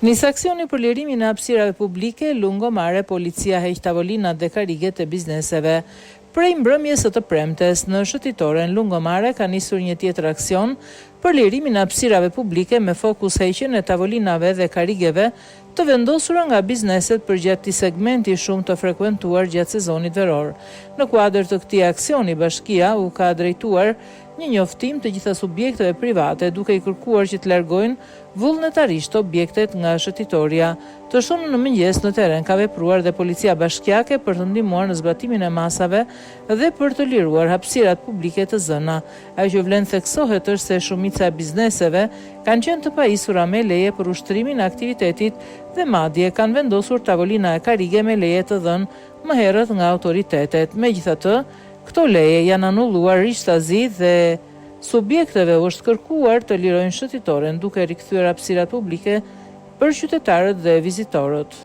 Nis aksioni për lirimin e hapësirave publike, lungomare policia heq tavolinat dhe kariget e bizneseve. Prej mbrëmjes së të premtes në shëtitoren Lungomare ka nisur një tjetër aksion për lirimin e hapësirave publike me fokus heqjen e tavolinave dhe karigeve të vendosura nga bizneset përgjatë këtij segmenti shumë të frekuentuar gjatë sezonit veror. Në kuadër të këtij aksioni, bashkia u ka drejtuar një njoftim të gjitha subjekteve private duke i kërkuar që të largojnë vullnetarisht objektet nga shëtitoria. Të shtunë në mëngjes në teren ka vepruar dhe policia bashkiake për të ndihmuar në zbatimin e masave dhe për të liruar hapësirat publike të zëna. Ajo që vlen theksohet është se shumica e bizneseve kanë qenë të pajisura me leje për ushtrimin e aktivitetit dhe madje kanë vendosur tavolina e karige me leje të dhënë më herët nga autoritetet. Megjithatë, këto leje janë anulluar rishtazi dhe subjekteve u është kërkuar të lirojnë shëtitoren duke rikthyer hapësirat publike për qytetarët dhe vizitorët.